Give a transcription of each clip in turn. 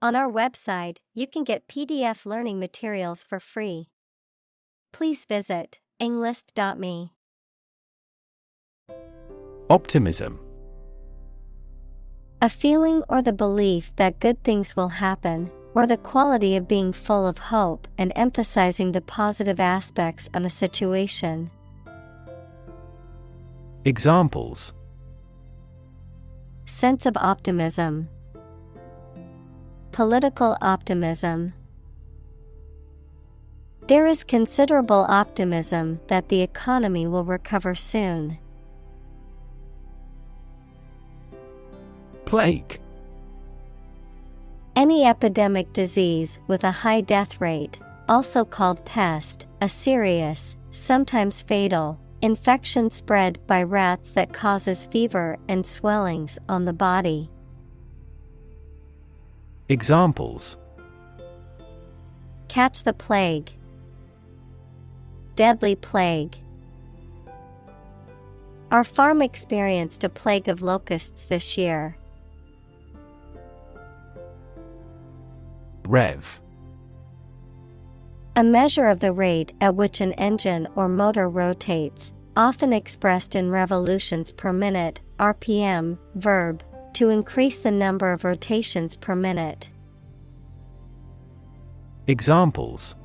On our website, you can get PDF learning materials for free. Please visit englist.me. Optimism. A feeling or the belief that good things will happen, or the quality of being full of hope and emphasizing the positive aspects of a situation. Examples: Sense of optimism. Political optimism. There is considerable optimism that the economy will recover soon. Plague. Any epidemic disease with a high death rate, also called pest, a serious, sometimes fatal, infection spread by rats that causes fever and swellings on the body. Examples: Catch the plague. Deadly plague. Our farm experienced a plague of locusts this year. Rev. A measure of the rate at which an engine or motor rotates, often expressed in revolutions per minute, RPM, verb, to increase the number of rotations per minute. Examples: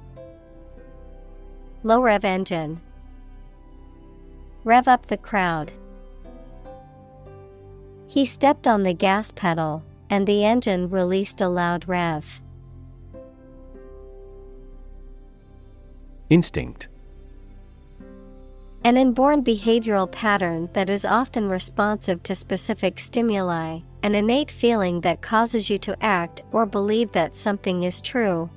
Low rev engine. Rev up the crowd. He stepped on the gas pedal, and the engine released a loud rev. Instinct. An inborn behavioral pattern that is often responsive to specific stimuli, an innate feeling that causes you to act or believe that something is true.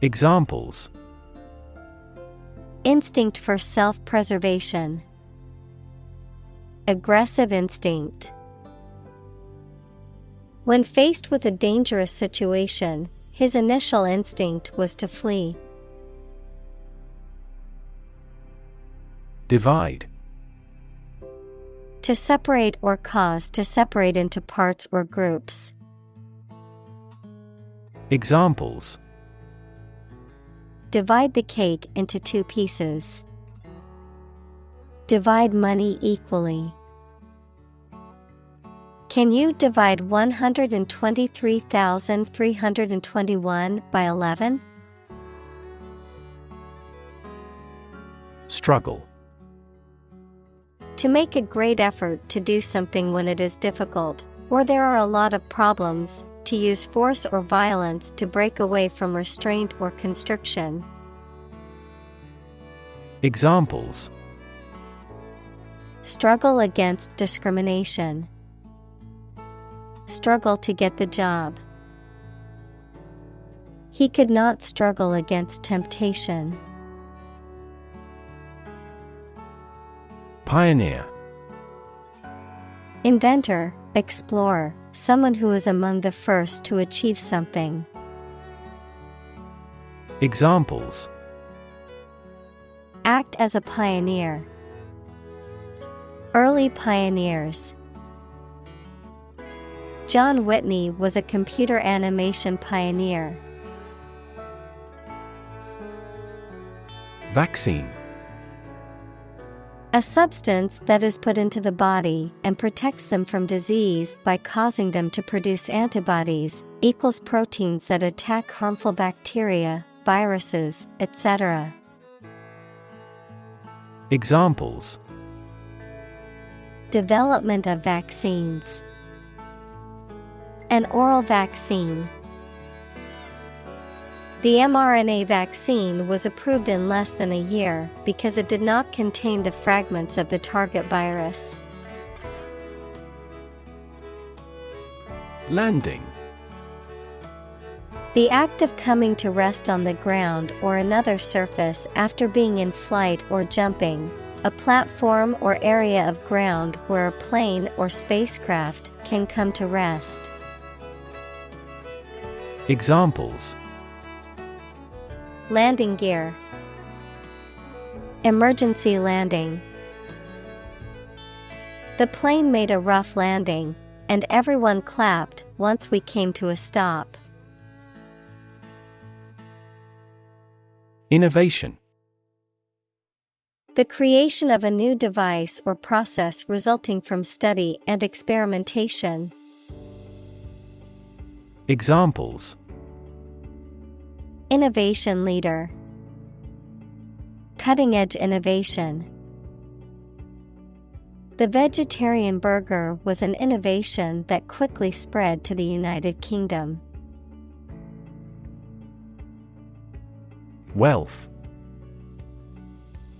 Examples: Instinct for self-preservation. Aggressive instinct. When faced with a dangerous situation, his initial instinct was to flee. Divide. To separate or cause to separate into parts or groups. Examples: Divide the cake into 2 pieces. Divide money equally. Can you divide 123,321 by 11? Struggle. To make a great effort to do something when it is difficult, or there are a lot of problems, to use force or violence to break away from restraint or constriction. Examples: Struggle against discrimination. Struggle to get the job. He could not struggle against temptation. Pioneer. Inventor, explorer, someone who is among the first to achieve something. Examples: Act as a pioneer. Early pioneers. John Whitney was a computer animation pioneer. Vaccine. A substance that is put into the body and protects them from disease by causing them to produce antibodies, equals proteins that attack harmful bacteria, viruses, etc. Examples: Development of vaccines. An oral vaccine. The mRNA vaccine was approved in less than a year because it did not contain the fragments of the target virus. Landing. The act of coming to rest on the ground or another surface after being in flight or jumping, a platform or area of ground where a plane or spacecraft can come to rest. Examples: Landing gear. Emergency landing. The plane made a rough landing, and everyone clapped once we came to a stop. Innovation. The creation of a new device or process resulting from study and experimentation. Examples: Innovation leader. Cutting-edge innovation. The vegetarian burger was an innovation that quickly spread to the United Kingdom. Wealth.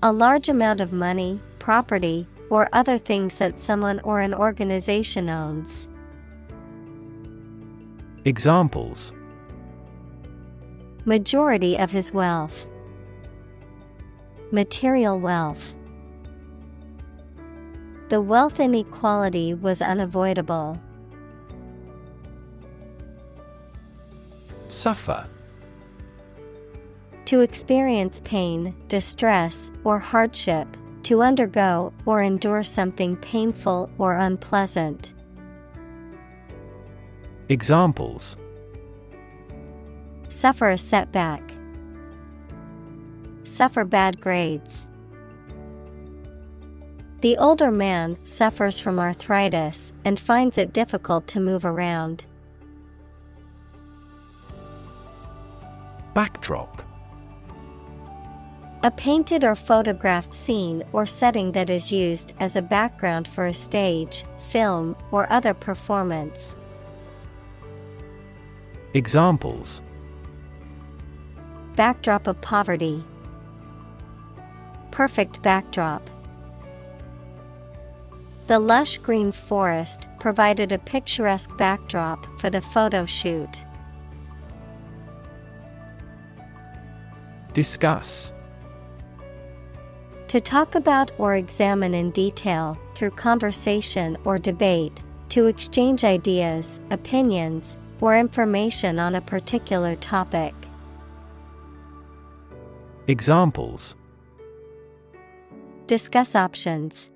A large amount of money, property, or other things that someone or an organization owns. Examples: Majority of his wealth. Material wealth. The wealth inequality was unavoidable. Suffer. To experience pain, distress, or hardship, to undergo or endure something painful or unpleasant. Examples: Suffer a setback. Suffer bad grades. The older man suffers from arthritis and finds it difficult to move around. Backdrop. A painted or photographed scene or setting that is used as a background for a stage, film, or other performance. Examples: Backdrop of poverty. Perfect backdrop. The lush green forest provided a picturesque backdrop for the photo shoot. Discuss. To talk about or examine in detail, through conversation or debate, to exchange ideas, opinions, or information on a particular topic. Examples: Discuss options.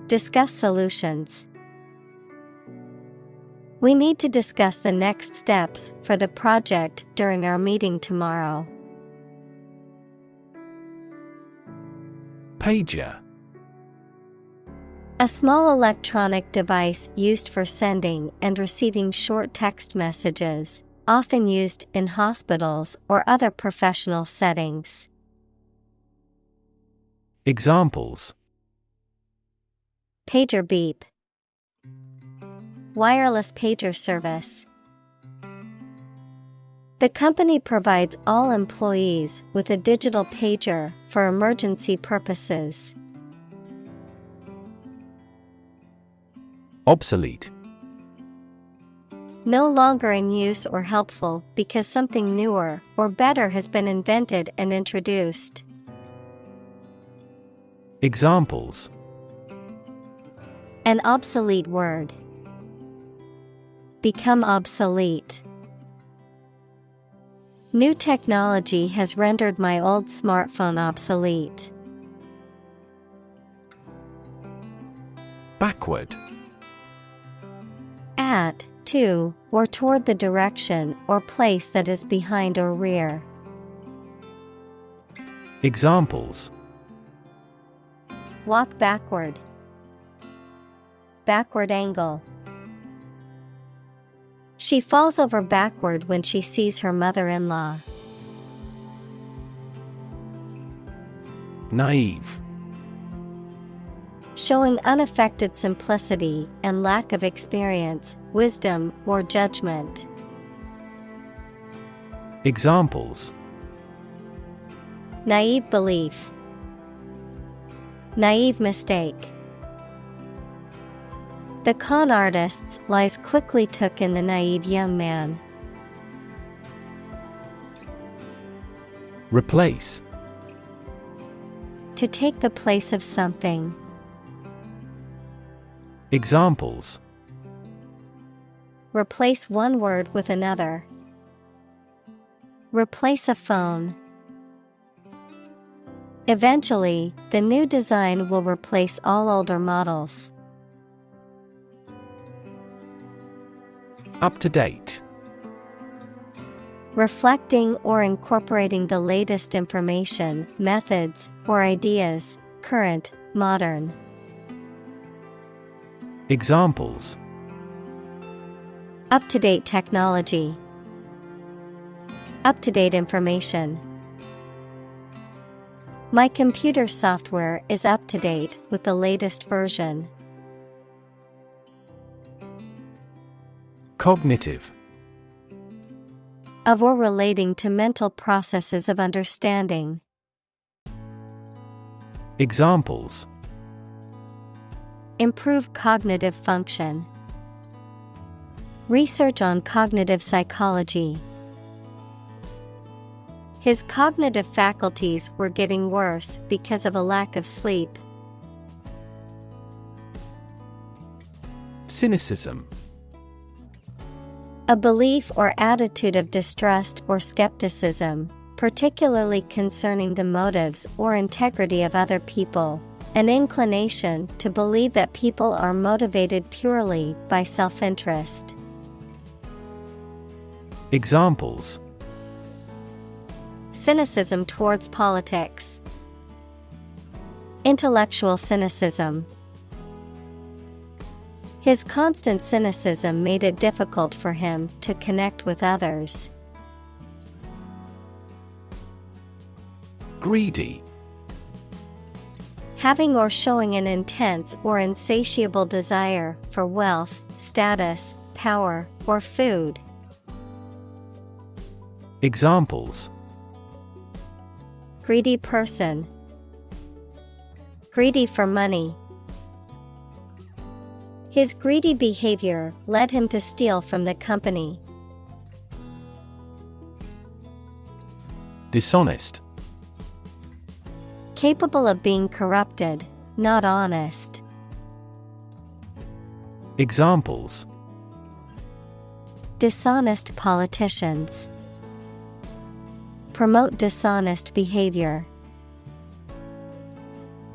Discuss solutions. We need to discuss the next steps for the project during our meeting tomorrow. Pager. A small electronic device used for sending and receiving short text messages, often used in hospitals or other professional settings. Examples: Pager beep. Wireless pager service. The company provides all employees with a digital pager for emergency purposes. Obsolete. No longer in use or helpful because something newer or better has been invented and introduced. Examples: An obsolete word. Become obsolete. New technology has rendered my old smartphone obsolete. Backward. At, to, or toward the direction or place that is behind or rear. Examples: Walk backward. Backward angle. She falls over backward when she sees her mother-in-law. Naive. Showing unaffected simplicity and lack of experience, wisdom, or judgment. Examples: Naive belief. Naive mistake. The con artist's lies quickly took in the naive young man. Replace. To take the place of something. Examples: Replace one word with another. Replace a phone. Eventually, the new design will replace all older models. Up to date. Reflecting or incorporating the latest information, methods, or ideas, current, modern. Examples: Up-to-date technology. Up-to-date information. My computer software is up to date with the latest version. Cognitive. Of or relating to mental processes of understanding. Examples: Improve cognitive function. Research on cognitive psychology. His cognitive faculties were getting worse because of a lack of sleep. Cynicism. A belief or attitude of distrust or skepticism, particularly concerning the motives or integrity of other people. An inclination to believe that people are motivated purely by self-interest. Examples: Cynicism towards politics. Intellectual cynicism. His constant cynicism made it difficult for him to connect with others. Greedy. Having or showing an intense or insatiable desire for wealth, status, power, or food. Examples: Greedy person. Greedy for money. His greedy behavior led him to steal from the company. Dishonest. Capable of being corrupted, not honest. Examples: Dishonest politicians. Promote dishonest behavior.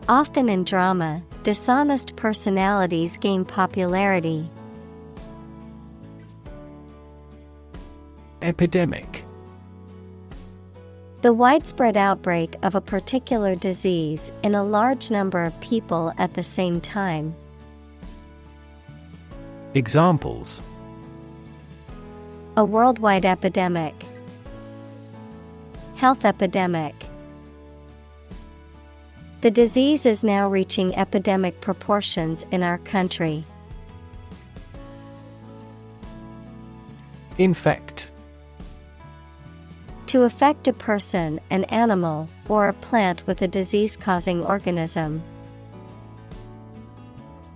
Often in drama, dishonest personalities gain popularity. Epidemic. The widespread outbreak of a particular disease in a large number of people at the same time. Examples: A worldwide epidemic. Health epidemic. The disease is now reaching epidemic proportions in our country. Infect. To affect a person, an animal, or a plant with a disease-causing organism.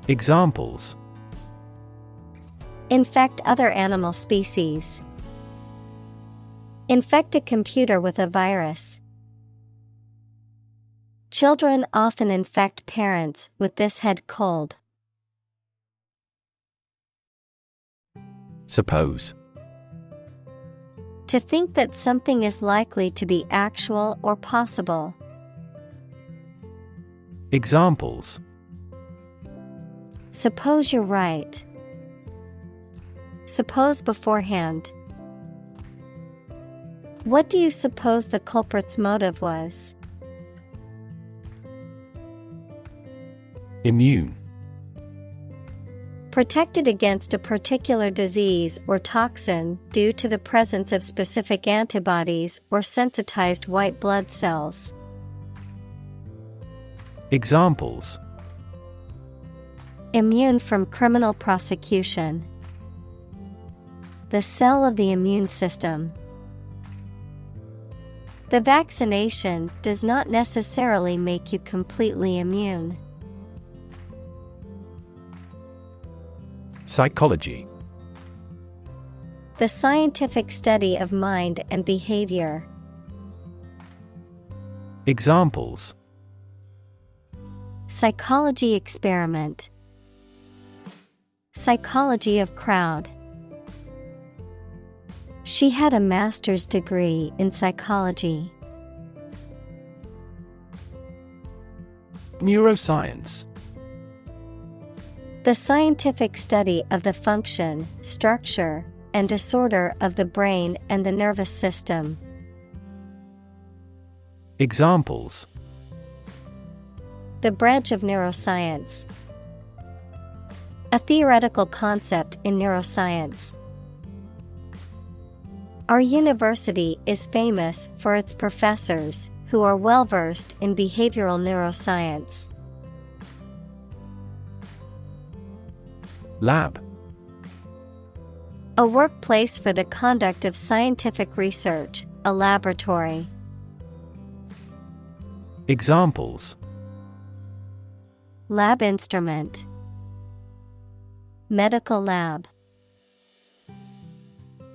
Examples: Infect other animal species. Infect a computer with a virus. Children often infect parents with this head cold. Suppose. To think that something is likely to be actual or possible. Examples: Suppose you're right. Suppose beforehand. What do you suppose the culprit's motive was? Immune. Protected against a particular disease or toxin due to the presence of specific antibodies or sensitized white blood cells. Examples: Immune from criminal prosecution. The cell of the immune system. The vaccination does not necessarily make you completely immune. Psychology. The scientific study of mind and behavior. Examples: Psychology experiment. Psychology of crowd. She had a master's degree in psychology. Neuroscience. The scientific study of the function, structure, and disorder of the brain and the nervous system. Examples: The branch of neuroscience. A theoretical concept in neuroscience. Our university is famous for its professors, who are well-versed in behavioral neuroscience. Lab. A workplace for the conduct of scientific research, a laboratory. Examples: Lab instrument. Medical lab.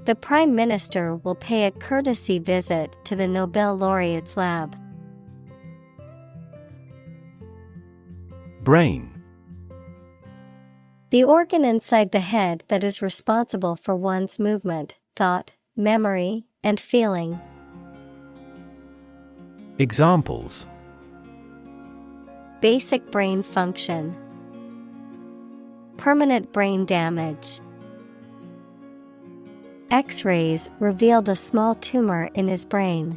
The Prime Minister will pay a courtesy visit to the Nobel laureate's lab. Brain. The organ inside the head that is responsible for one's movement, thought, memory, and feeling. Examples: Basic brain function. Permanent brain damage. X-rays revealed a small tumor in his brain.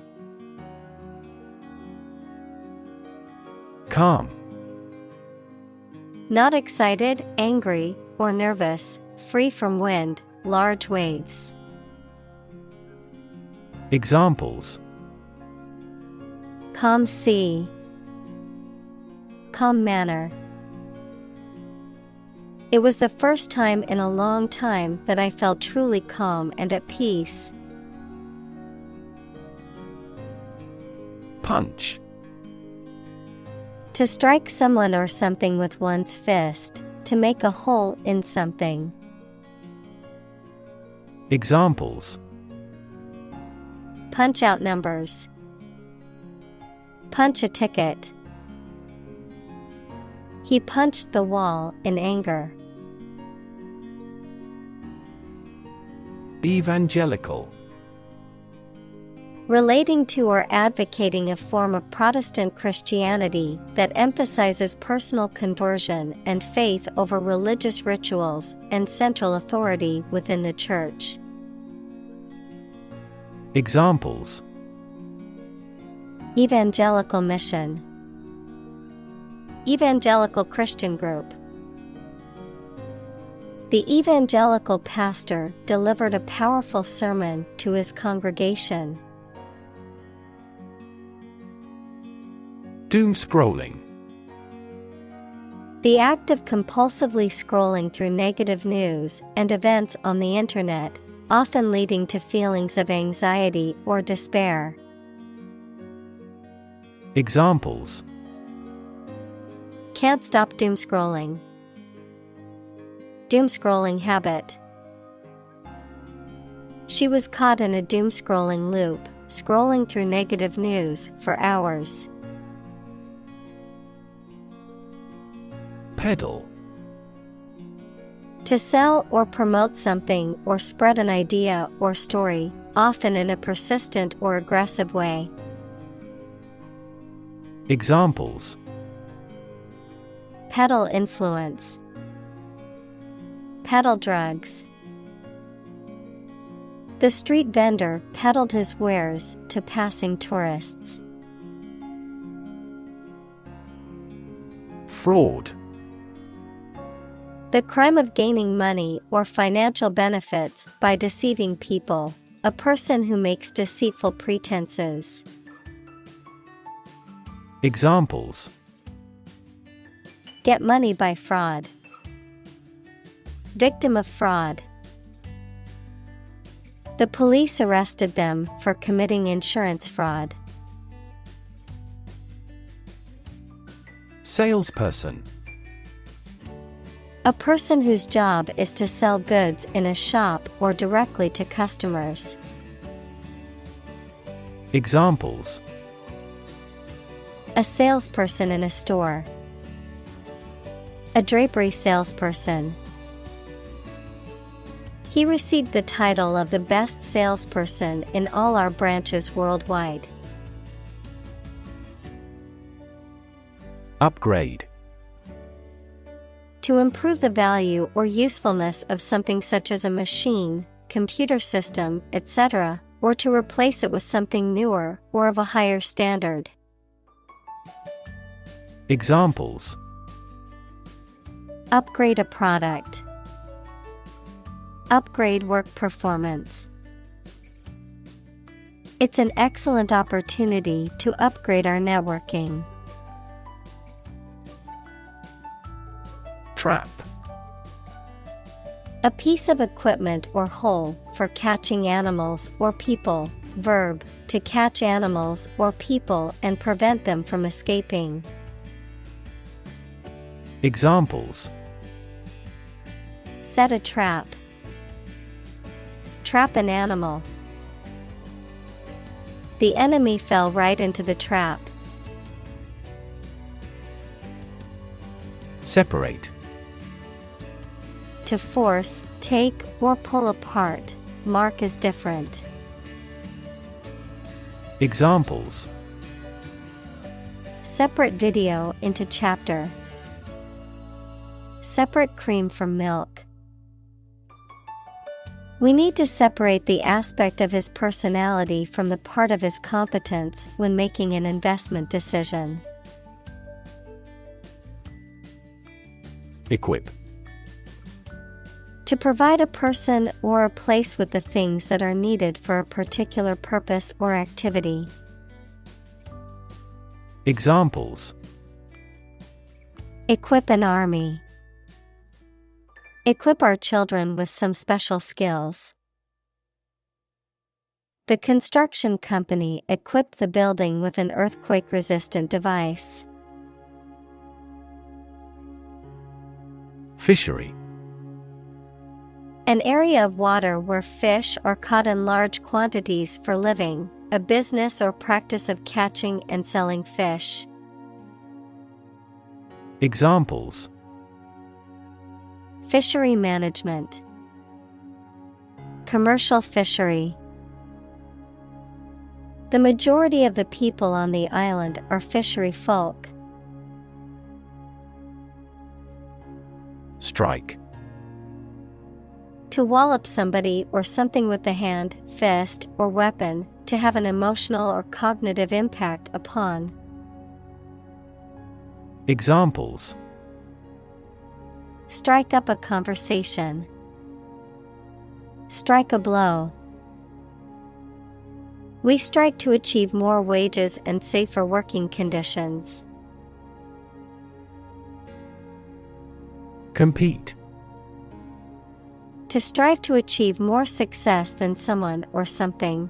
Calm. Not excited, angry, or nervous, free from wind, large waves. Examples: Calm sea. Calm manner. It was the first time in a long time that I felt truly calm and at peace. Punch. To strike someone or something with one's fist, to make a hole in something. Examples: Punch out numbers. Punch a ticket. He punched the wall in anger. Evangelical. Relating to or advocating a form of Protestant Christianity that emphasizes personal conversion and faith over religious rituals and central authority within the Church. Examples: Evangelical mission. Evangelical Christian group. The evangelical pastor delivered a powerful sermon to his congregation. Doom scrolling. The act of compulsively scrolling through negative news and events on the internet, often leading to feelings of anxiety or despair. Examples: Can't stop doom scrolling. Doom scrolling habit. She was caught in a doom scrolling loop, scrolling through negative news for hours. Peddle. To sell or promote something or spread an idea or story, often in a persistent or aggressive way. Examples: Peddle influence. Peddle drugs. The street vendor peddled his wares to passing tourists. Fraud. The crime of gaining money or financial benefits by deceiving people, a person who makes deceitful pretenses. Examples: Get money by fraud. Victim of fraud. The police arrested them for committing insurance fraud. Salesperson. A person whose job is to sell goods in a shop or directly to customers. Examples: A salesperson in a store. A drapery salesperson. He received the title of the best salesperson in all our branches worldwide. Upgrade. To improve the value or usefulness of something such as a machine, computer system, etc., or to replace it with something newer or of a higher standard. Examples: Upgrade a product. Upgrade work performance. It's an excellent opportunity to upgrade our networking. Trap. A piece of equipment or hole for catching animals or people. Verb, to catch animals or people and prevent them from escaping. Examples: Set a trap. Trap an animal. The enemy fell right into the trap. Separate. To force, take, or pull apart. Mark is different. Examples: Separate video into chapter. Separate cream from milk. We need to separate the aspect of his personality from the part of his competence when making an investment decision. Equip. To provide a person or a place with the things that are needed for a particular purpose or activity. Examples: Equip an army. Equip our children with some special skills. The construction company equipped the building with an earthquake-resistant device. Fishery. An area of water where fish are caught in large quantities for living, a business or practice of catching and selling fish. Examples: Fishery management. Commercial fishery. The majority of the people on the island are fishery folk. Strike. To wallop somebody or something with the hand, fist, or weapon, to have an emotional or cognitive impact upon. Examples: Strike up a conversation. Strike a blow. We strike to achieve more wages and safer working conditions. Compete. To strive to achieve more success than someone or something.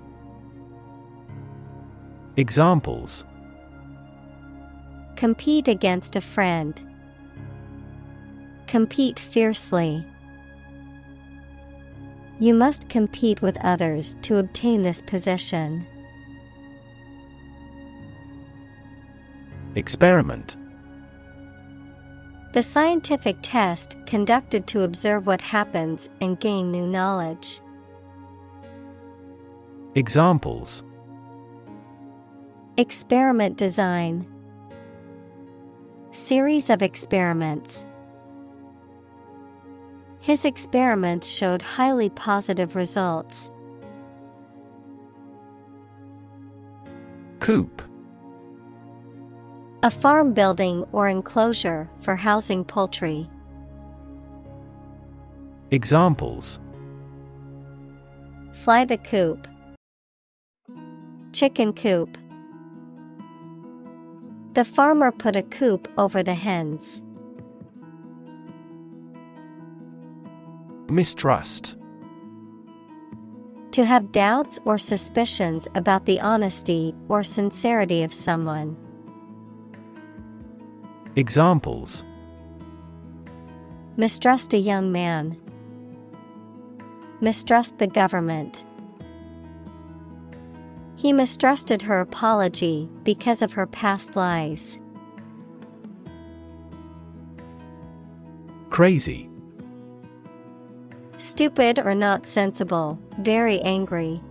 Examples: Compete against a friend. Compete fiercely. You must compete with others to obtain this position. Experiment. The scientific test conducted to observe what happens and gain new knowledge. Examples: Experiment design. Series of experiments. His experiments showed highly positive results. Coop. A farm building or enclosure for housing poultry. Examples: Fly the coop. Chicken coop. The farmer put a coop over the hens. Mistrust. To have doubts or suspicions about the honesty or sincerity of someone. Examples: Mistrust a young man. Mistrust the government. He mistrusted her apology because of her past lies. Crazy. Stupid or not sensible, very angry.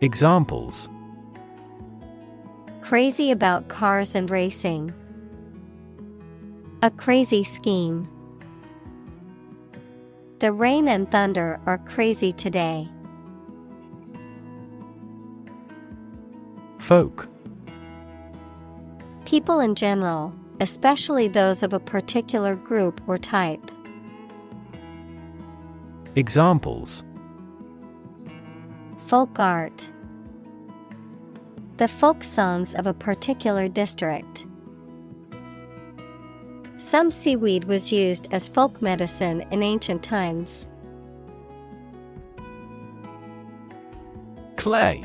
Examples: Crazy about cars and racing. A crazy scheme. The rain and thunder are crazy today. Folk. People in general, especially those of a particular group or type. Examples: Folk art. The folk songs of a particular district. Some seaweed was used as folk medicine in ancient times. Clay.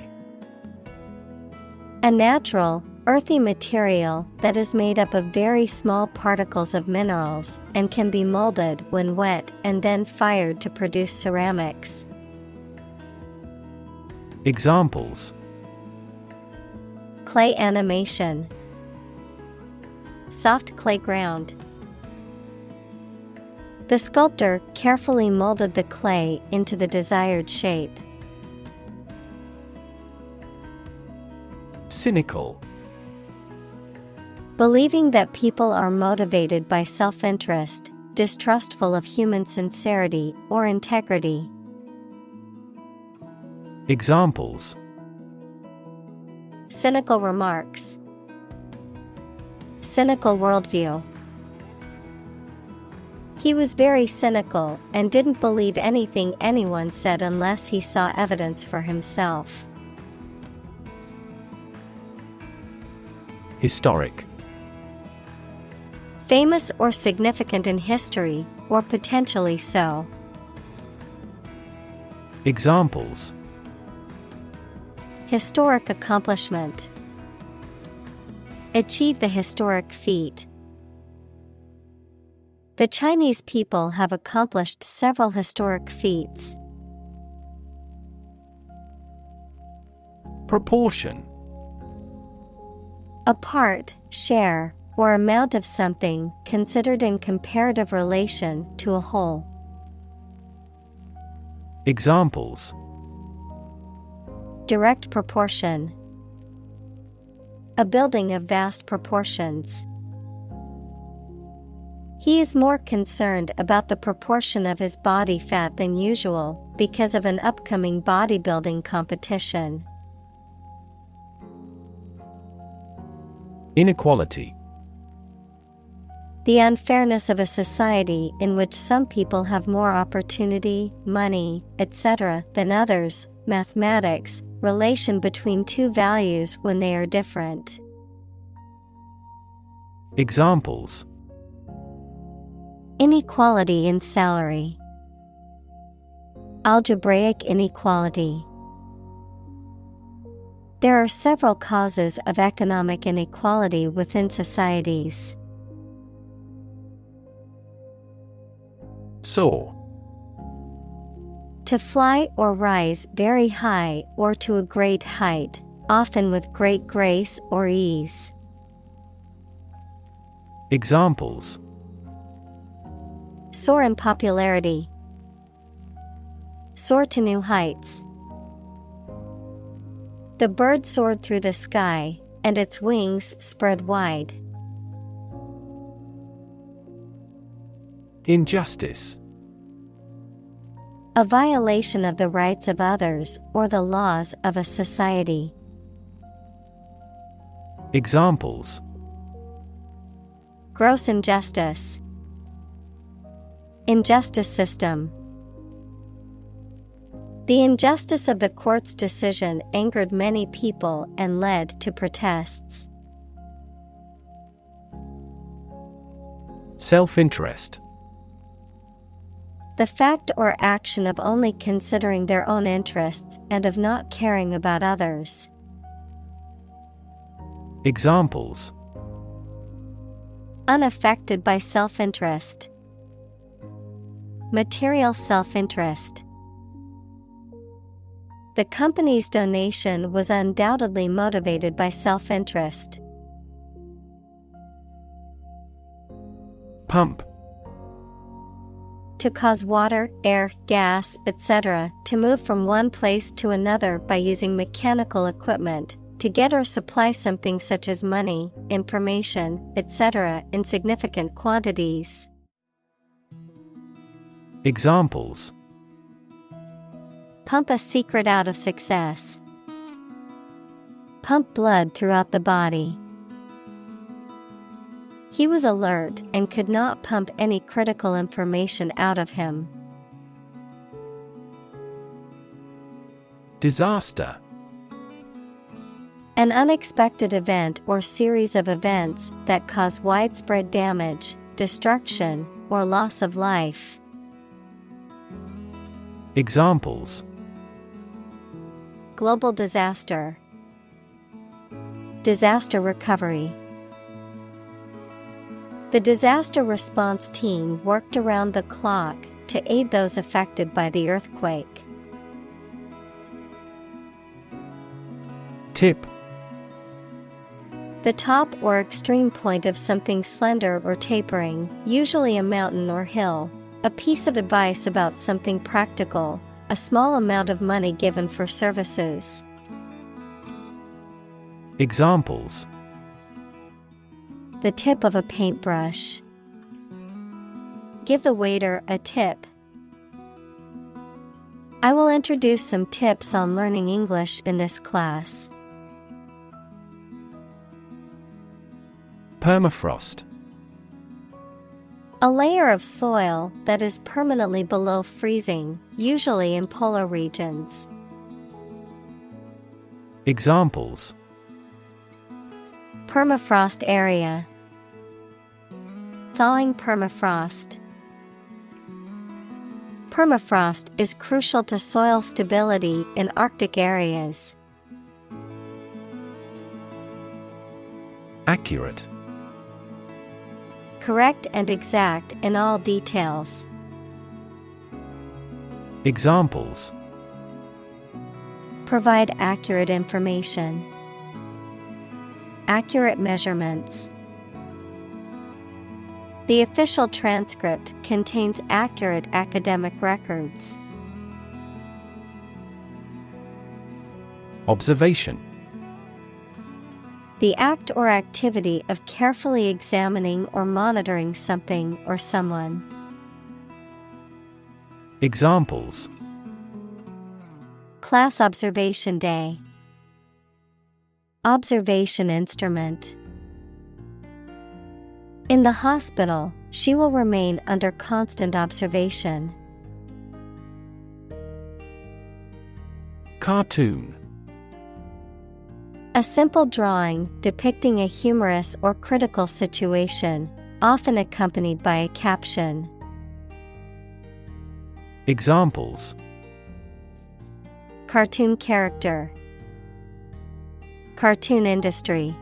A natural, earthy material that is made up of very small particles of minerals and can be molded when wet and then fired to produce ceramics. Examples: Clay animation. Soft clay ground. The sculptor carefully molded the clay into the desired shape. Cynical. Believing that people are motivated by self-interest, distrustful of human sincerity or integrity. Examples: Cynical remarks. Cynical worldview. He was very cynical and didn't believe anything anyone said unless he saw evidence for himself. Historic. Famous or significant in history, or potentially so. Examples: Historic accomplishment. Achieve the historic feat. The Chinese people have accomplished several historic feats. Proportion. A part, share, or amount of something considered in comparative relation to a whole. Examples: Direct proportion. A building of vast proportions. He is more concerned about the proportion of his body fat than usual because of an upcoming bodybuilding competition. Inequality. The unfairness of a society in which some people have more opportunity, money, etc. than others. Mathematics, relation between two values when they are different. Examples: Inequality in salary. Algebraic inequality. There are several causes of economic inequality within societies. Soar. To fly or rise very high or to a great height, often with great grace or ease. Examples: Soar in popularity. Soar to new heights. The bird soared through the sky, and its wings spread wide. Injustice. A violation of the rights of others or the laws of a society. Examples: Gross injustice. Injustice system. The injustice of the court's decision angered many people and led to protests. Self-interest. The fact or action of only considering their own interests and of not caring about others. Examples: Unaffected by self-interest. Material self-interest. The company's donation was undoubtedly motivated by self-interest. Pump. To cause water, air, gas, etc. to move from one place to another by using mechanical equipment, to get or supply something such as money, information, etc. in significant quantities. Examples: pump a secret out of success. Pump blood throughout the body. He was alert and could not pump any critical information out of him. Disaster. An unexpected event or series of events that cause widespread damage, destruction, or loss of life. Examples: global disaster. Disaster recovery. The disaster response team worked around the clock to aid those affected by the earthquake. Tip. The top or extreme point of something slender or tapering, usually a mountain or hill. A piece of advice about something practical, a small amount of money given for services. Examples: the tip of a paintbrush. Give the waiter a tip. I will introduce some tips on learning English in this class. Permafrost. A layer of soil that is permanently below freezing, usually in polar regions. Examples: permafrost area. Thawing permafrost. Permafrost is crucial to soil stability in Arctic areas. Accurate. Correct and exact in all details. Examples: provide accurate information. Accurate measurements. The official transcript contains accurate academic records. Observation. The act or activity of carefully examining or monitoring something or someone. Examples: class observation day. Observation instrument. In the hospital, she will remain under constant observation. Cartoon. A simple drawing depicting a humorous or critical situation, often accompanied by a caption. Examples: cartoon character. Cartoon industry.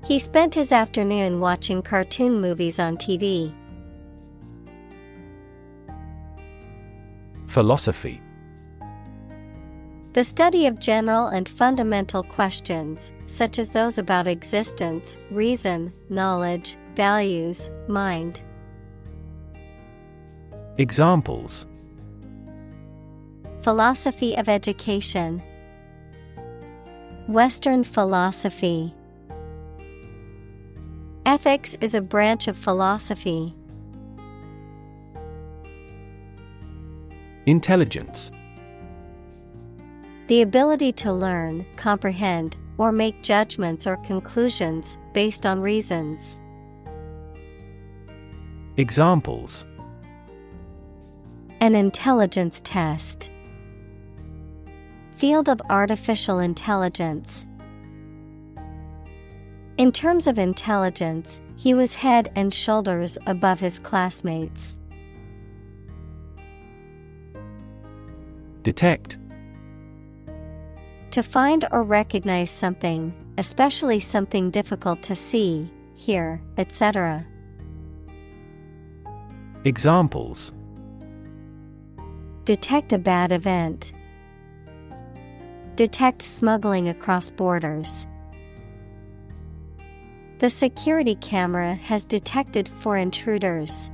He spent his afternoon watching cartoon movies on TV. Philosophy. The study of general and fundamental questions, such as those about existence, reason, knowledge, values, mind. Examples: philosophy of education. Western philosophy. Ethics is a branch of philosophy. Intelligence. The ability to learn, comprehend, or make judgments or conclusions based on reasons. Examples: an intelligence test. Field of artificial intelligence. In terms of intelligence, he was head and shoulders above his classmates. Detect. To find or recognize something, especially something difficult to see, hear, etc. Examples: detect a bad event. Detect smuggling across borders. The security camera has detected 4 intruders.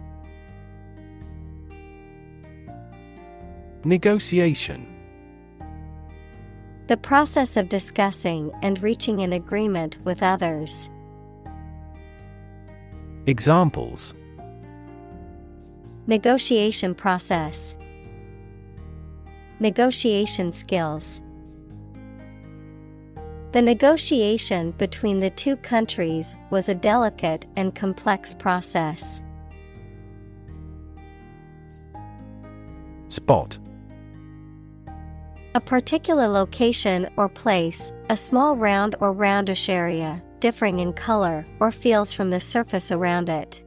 Negotiation. The process of discussing and reaching an agreement with others. Examples: Negotiation process. Negotiation skills. The negotiation between the two countries was a delicate and complex process. Spot. A particular location or place, a small round or roundish area, differing in color or feels from the surface around it.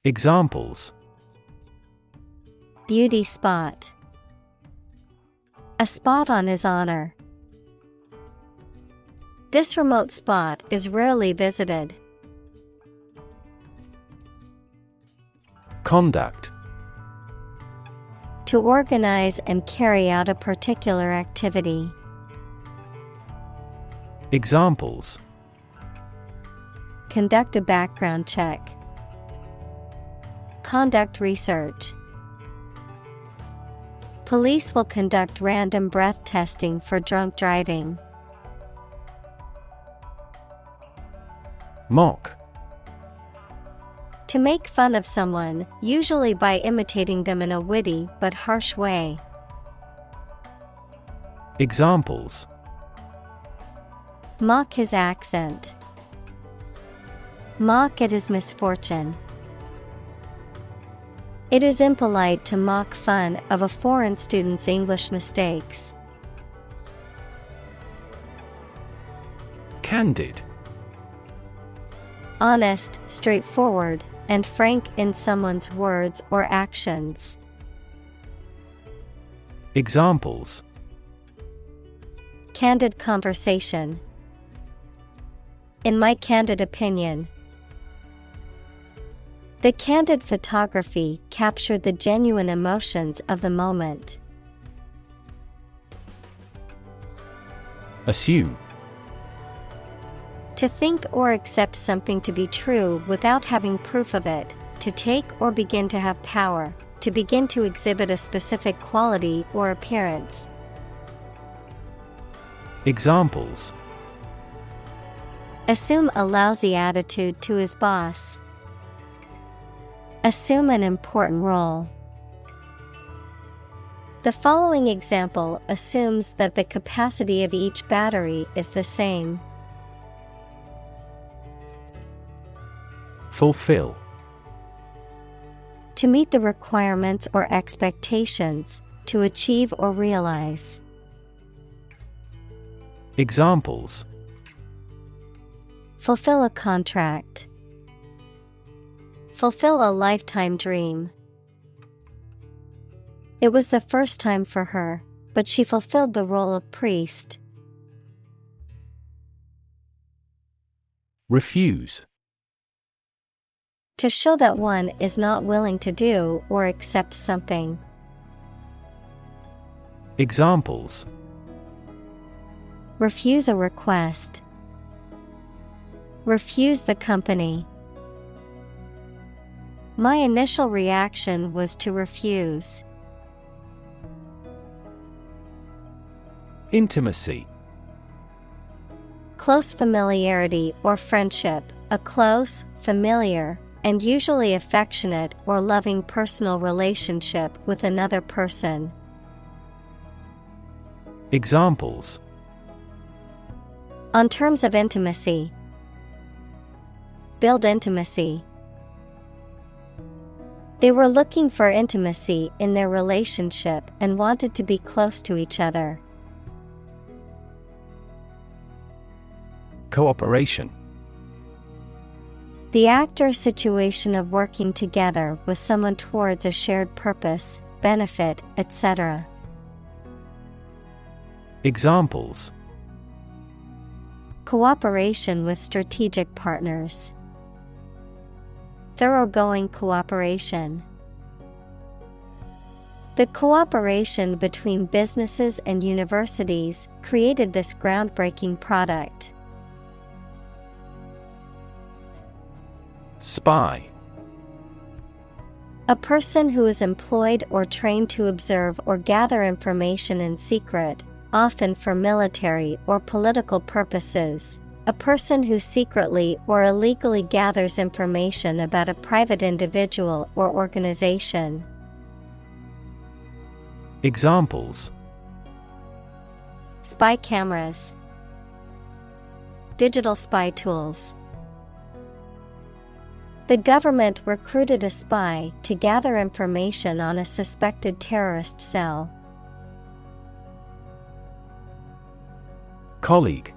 Examples: Beauty spot. A spot on his honor. This remote spot is rarely visited. Conduct. To organize and carry out a particular activity. Examples: Conduct a background check. Conduct research. Police will conduct random breath testing for drunk driving. Mock. To make fun of someone, usually by imitating them in a witty but harsh way. Examples: Mock his accent. Mock at his misfortune. It is impolite to mock fun of a foreign student's English mistakes. Candid. Honest, straightforward, and frank in someone's words or actions. Examples: Candid conversation. In my candid opinion. The candid photography captured the genuine emotions of the moment. Assume. To think or accept something to be true without having proof of it, to take or begin to have power, to begin to exhibit a specific quality or appearance. Examples: Assume a lousy attitude to his boss. Assume an important role. The following example assumes that the capacity of each battery is the same. Fulfill. To meet the requirements or expectations, to achieve or realize. Examples: Fulfill a contract. Fulfill a lifetime dream. It was the first time for her, but she fulfilled the role of priest. Refuse. To show that one is not willing to do or accept something. Examples: Refuse a request. Refuse the company. My initial reaction was to refuse. Intimacy. Close familiarity or friendship, a close, familiar, and usually affectionate or loving personal relationship with another person. Examples: On terms of intimacy. Build intimacy. They were looking for intimacy in their relationship and wanted to be close to each other. Cooperation. The act or situation of working together with someone towards a shared purpose, benefit, etc. Examples: Cooperation with strategic partners. Thoroughgoing cooperation. The cooperation between businesses and universities created this groundbreaking product. Spy. A person who is employed or trained to observe or gather information in secret, often for military or political purposes, A person who secretly or illegally gathers information about a private individual or organization. Examples: Spy cameras. Digital spy tools. The government recruited a spy to gather information on a suspected terrorist cell. Colleague.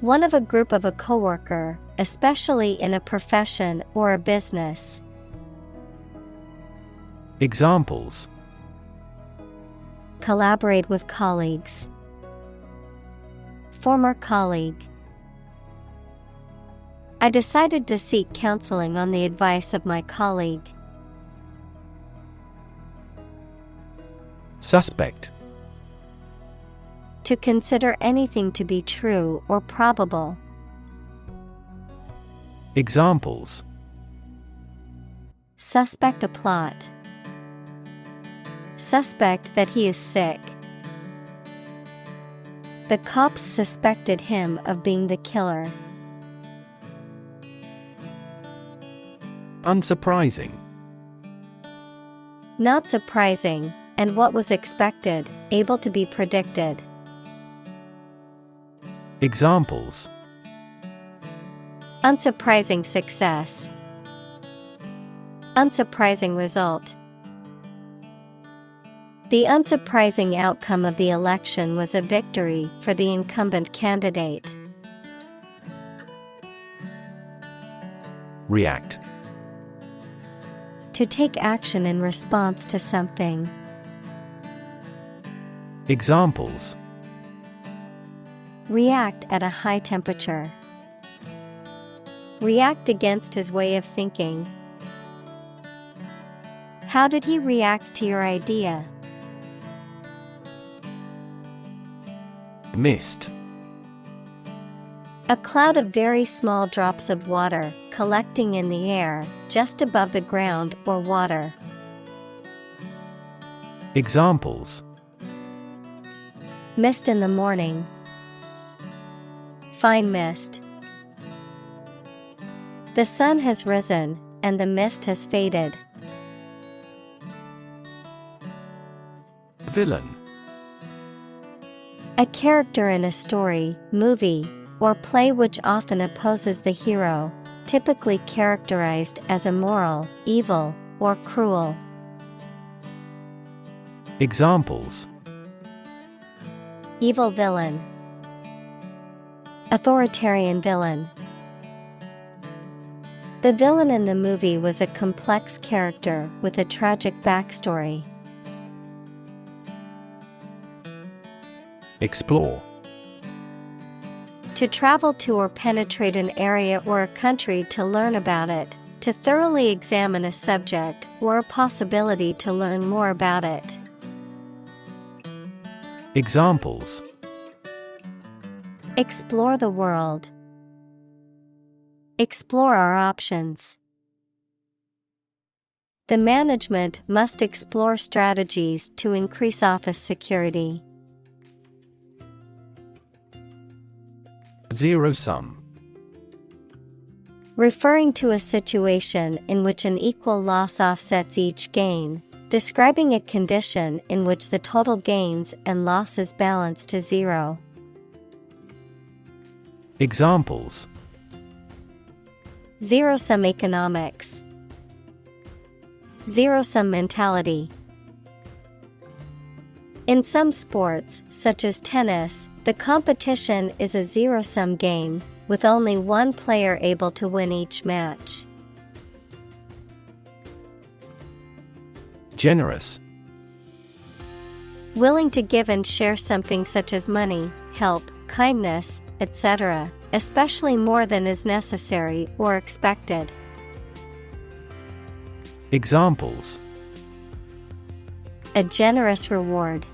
One of a group of a coworker, especially in a profession or a business. Examples: Collaborate with colleagues. Former colleague. I decided to seek counseling on the advice of my colleague. Suspect. To consider anything to be true or probable. Examples: Suspect a plot. Suspect that he is sick. The cops suspected him of being the killer. Unsurprising. Not surprising, and what was expected, able to be predicted. Examples: Unsurprising success. Unsurprising result. The unsurprising outcome of the election was a victory for the incumbent candidate. React. To take action in response to something. Examples: React at a high temperature. React against his way of thinking. How did he react to your idea? Mist. A cloud of very small drops of water collecting in the air, just above the ground or water. Examples: Mist in the morning. Fine mist. The sun has risen, and the mist has faded. Villain. A character in a story, movie, or play which often opposes the hero, typically characterized as immoral, evil, or cruel. Examples: Evil villain. Authoritarian villain. The villain in the movie was a complex character with a tragic backstory. Explore. To travel to or penetrate an area or a country to learn about it, to thoroughly examine a subject or a possibility to learn more about it. Examples: Explore the world. Explore our options. The management must explore strategies to increase office security. Zero-sum. Referring to a situation in which an equal loss offsets each gain, describing a condition in which the total gains and losses balance to zero. Examples: Zero-sum economics. Zero-sum mentality. In some sports, such as tennis, the competition is a zero-sum game, with only one player able to win each match. Generous. Willing to give and share something such as money, help, kindness, etc., especially more than is necessary or expected. Examples: A generous reward.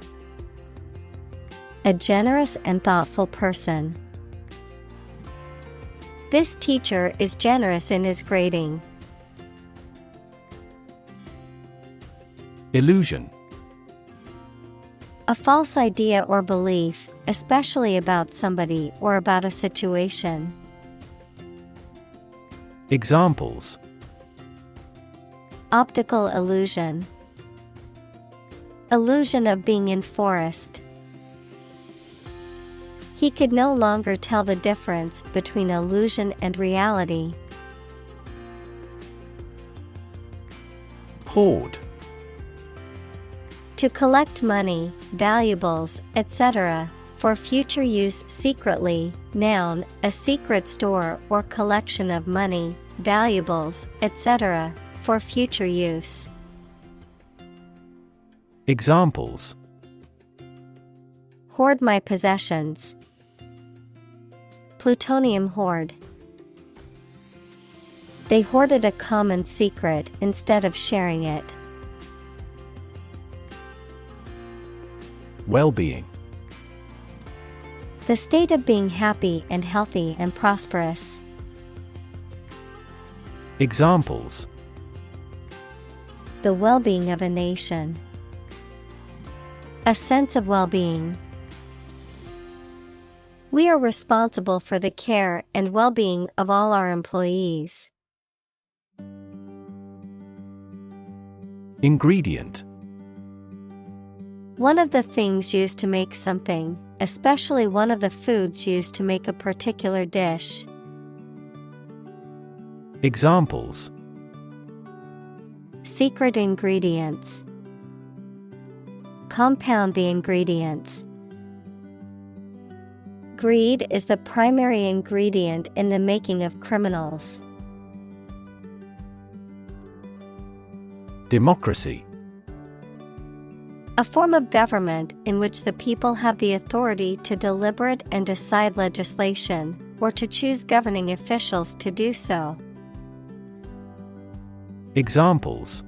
A generous and thoughtful person. This teacher is generous in his grading. Illusion. A false idea or belief, especially about somebody or about a situation. Examples: Optical illusion. Illusion of being in forest. He could no longer tell the difference between illusion and reality. Hoard. To collect money, valuables, etc., for future use secretly. Noun, a secret store or collection of money, valuables, etc., for future use. Examples: Hoard my possessions. Plutonium hoard. They hoarded a common secret instead of sharing it. Well-being. The state of being happy and healthy and prosperous. Examples: The well-being of a nation. A sense of well-being. We are responsible for the care and well-being of all our employees. Ingredient. One of the things used to make something, especially one of the foods used to make a particular dish. Examples: Secret ingredients. Compound the ingredients. Greed is the primary ingredient in the making of criminals. Democracy. A form of government in which the people have the authority to deliberate and decide legislation, or to choose governing officials to do so. Examples: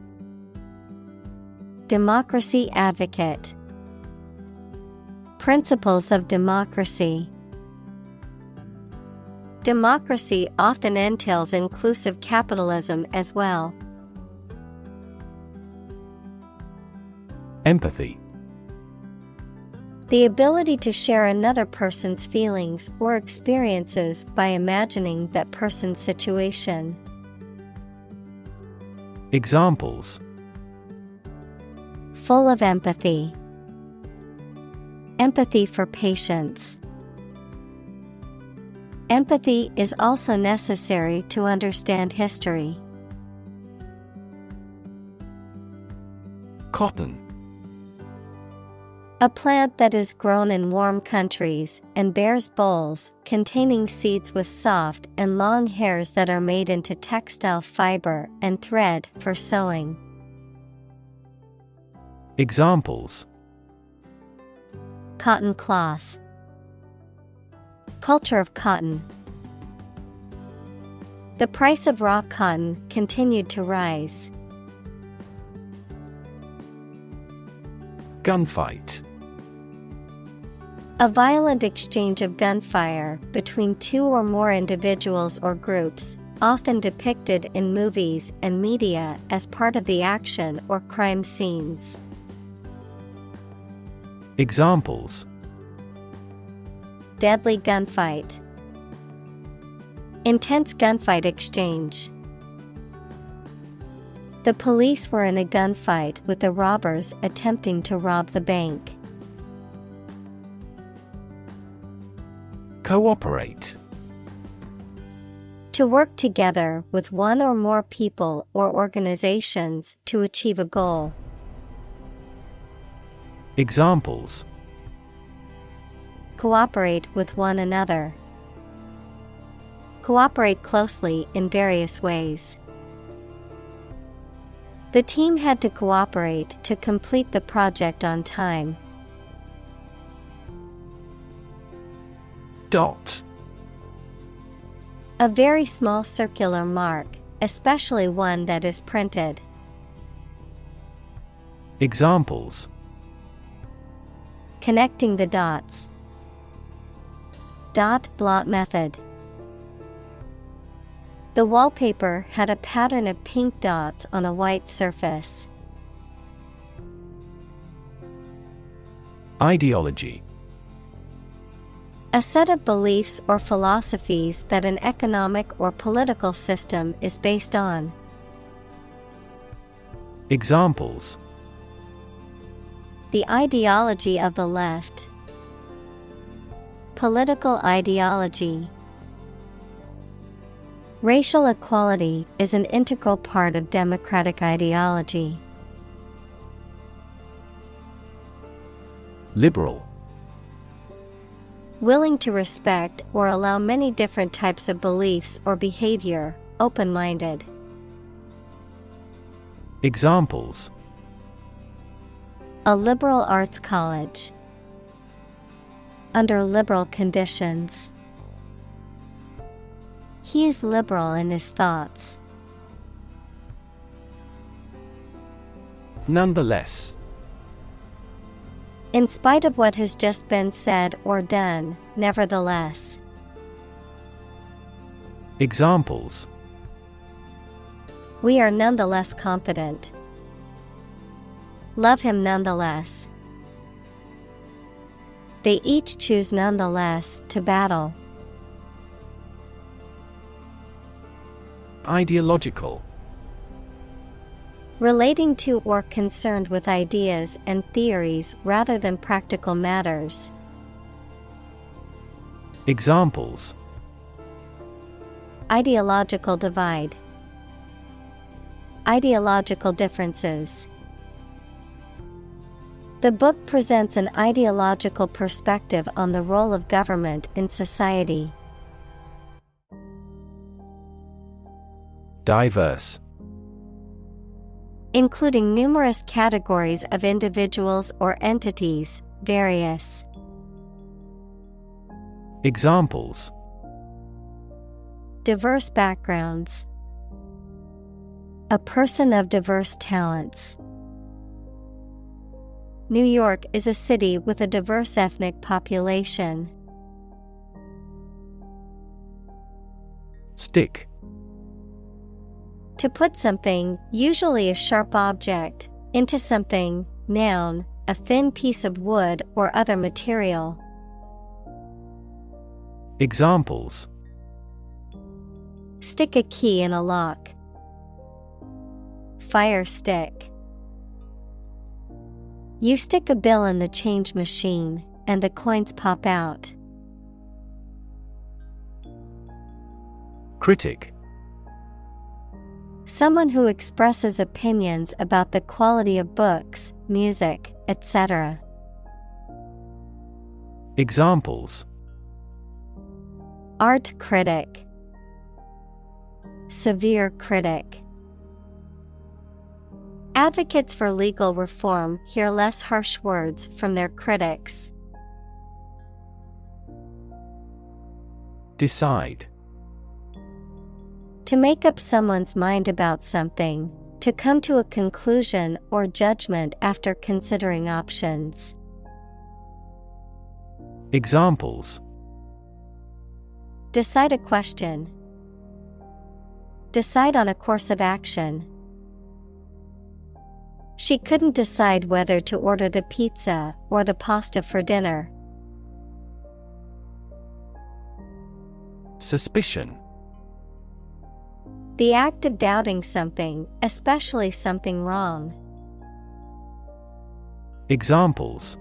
Democracy advocate. Principles of democracy. Democracy often entails inclusive capitalism as well. Empathy. The ability to share another person's feelings or experiences by imagining that person's situation. Examples: Full of empathy. Empathy for patients. Empathy is also necessary to understand history. Cotton. A plant that is grown in warm countries and bears bolls containing seeds with soft and long hairs that are made into textile fiber and thread for sewing. Examples: Cotton cloth. Culture of cotton. The price of raw cotton continued to rise. Gunfight. A violent exchange of gunfire between two or more individuals or groups, often depicted in movies and media as part of the action or crime scenes. Examples: Deadly gunfight. Intense gunfight exchange. The police were in a gunfight with the robbers attempting to rob the bank. Cooperate. To work together with one or more people or organizations to achieve a goal. Examples: Cooperate with one another. Cooperate closely in various ways. The team had to cooperate to complete the project on time. Dot. A very small circular mark, especially one that is printed. Examples: Connecting the dots. Dot blot method. The wallpaper had a pattern of pink dots on a white surface. Ideology. A set of beliefs or philosophies that an economic or political system is based on. Examples: The ideology of the left. Political ideology. Racial equality is an integral part of democratic ideology. Liberal. Willing to respect or allow many different types of beliefs or behavior, open-minded. Examples: A liberal arts college. Under liberal conditions. He is liberal in his thoughts. Nonetheless. In spite of what has just been said or done, nevertheless. Examples: We are nonetheless confident. Love him nonetheless. They each choose nonetheless to battle. Ideological. Relating to or concerned with ideas and theories rather than practical matters. Examples: Ideological divide. Ideological differences. The book presents an ideological perspective on the role of government in society. Diverse. Including numerous categories of individuals or entities, various. Examples: Diverse backgrounds. A person of diverse talents. New York is a city with a diverse ethnic population. Stick. To put something, usually a sharp object, into something, noun, a thin piece of wood or other material. Examples: Stick a key in a lock. Fire stick. You stick a bill in the change machine, and the coins pop out. Critic. Someone who expresses opinions about the quality of books, music, etc. Examples: Art critic. Severe critic. Advocates for legal reform hear less harsh words from their critics. Decide. To make up someone's mind about something, to come to a conclusion or judgment after considering options. Examples: Decide a question. Decide on a course of action. She couldn't decide whether to order the pizza or the pasta for dinner. Suspicion. The act of doubting something, especially something wrong. Examples: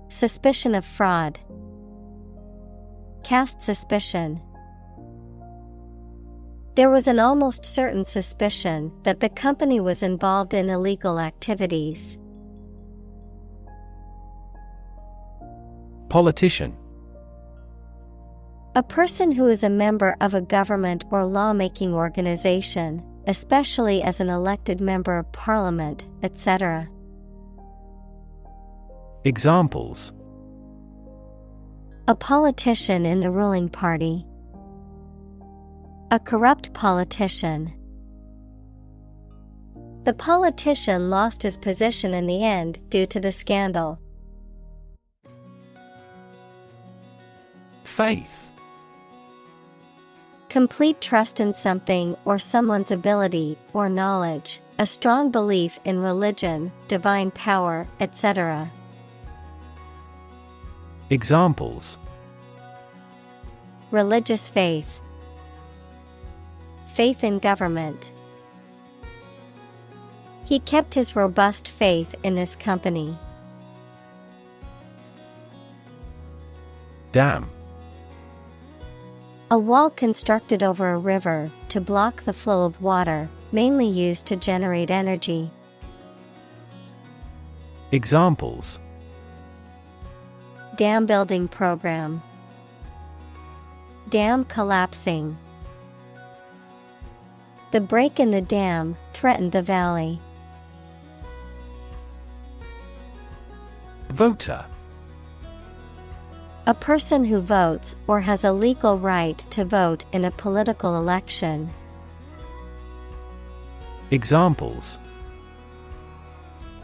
Suspicion of fraud. Cast suspicion. There was an almost certain suspicion that the company was involved in illegal activities. Politician. A person who is a member of a government or lawmaking organization, especially as an elected member of parliament, etc. Examples: A politician in the ruling party. A corrupt politician. The politician lost his position in the end due to the scandal. Faith. Complete trust in something or someone's ability or knowledge, a strong belief in religion, divine power, etc. Examples: religious faith, faith in government. He kept his robust faith in his company. Dam. A wall constructed over a river to block the flow of water, mainly used to generate energy. Examples: dam building program, dam collapsing. The break in the dam threatened the valley. Voter. A person who votes or has a legal right to vote in a political election. Examples: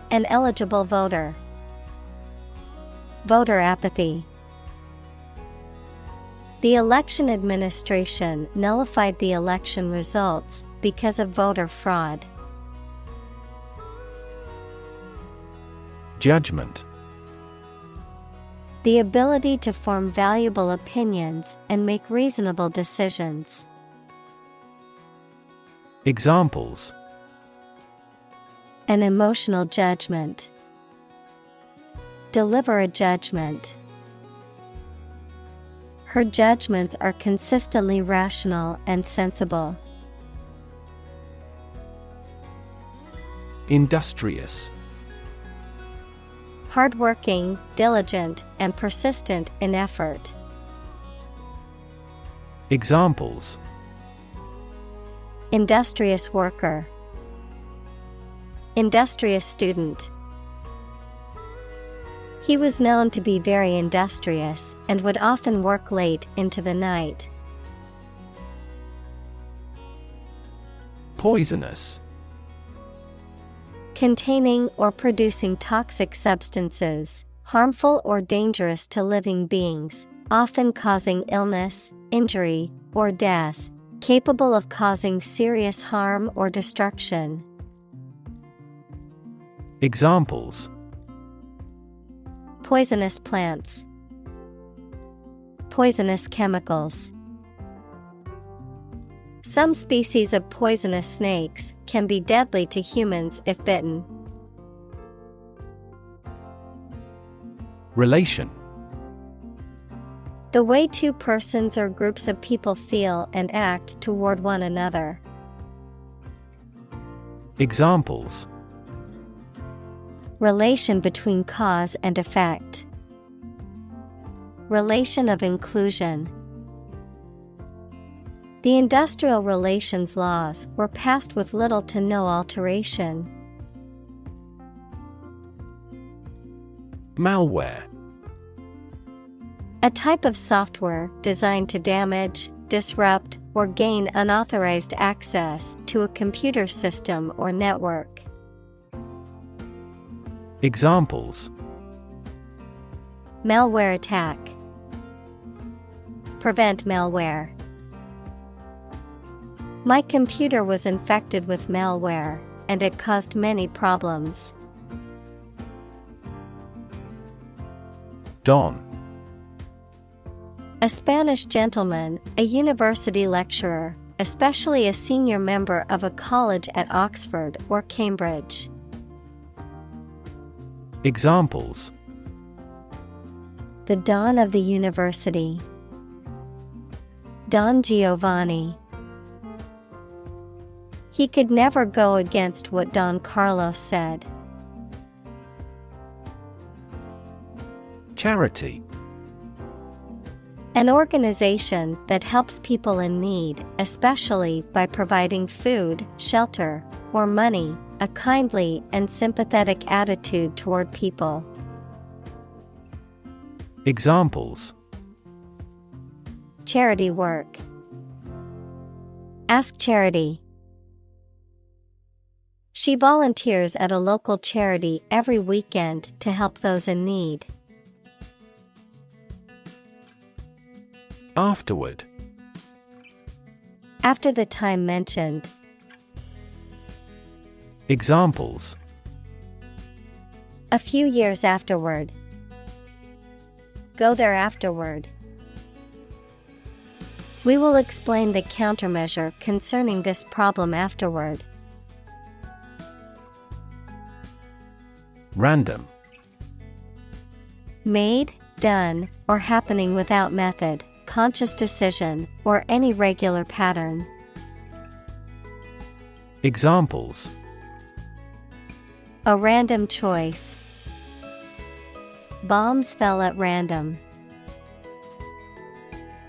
an eligible voter, voter apathy. The election administration nullified the election results because of voter fraud. Judgment. The ability to form valuable opinions and make reasonable decisions. Examples: an emotional judgment, deliver a judgment. Her judgments are consistently rational and sensible. Industrious. Hardworking, diligent, and persistent in effort. Examples: industrious worker, industrious student. He was known to be very industrious and would often work late into the night. Poisonous. Containing or producing toxic substances, harmful or dangerous to living beings, often causing illness, injury, or death, capable of causing serious harm or destruction. Examples: poisonous plants, poisonous chemicals. Some species of poisonous snakes can be deadly to humans if bitten. Relation. The way two persons or groups of people feel and act toward one another. Examples: relation between cause and effect, relation of inclusion. The industrial relations laws were passed with little to no alteration. Malware. A type of software designed to damage, disrupt, or gain unauthorized access to a computer system or network. Examples: malware attack, prevent malware. My computer was infected with malware, and it caused many problems. Don. A Spanish gentleman, a university lecturer, especially a senior member of a college at Oxford or Cambridge. Examples: the Don of the University, Don Giovanni. He could never go against what Don Carlos said. Charity. An organization that helps people in need, especially by providing food, shelter, or money, a kindly and sympathetic attitude toward people. Examples: charity work, ask charity. She volunteers at a local charity every weekend to help those in need. Afterward. After the time mentioned. Examples: a few years afterward, Go there afterward. We will explain the countermeasure concerning this problem afterward. Random. Made, done, or happening without method, conscious decision, or any regular pattern. Examples: A random choice. Bombs fell at random.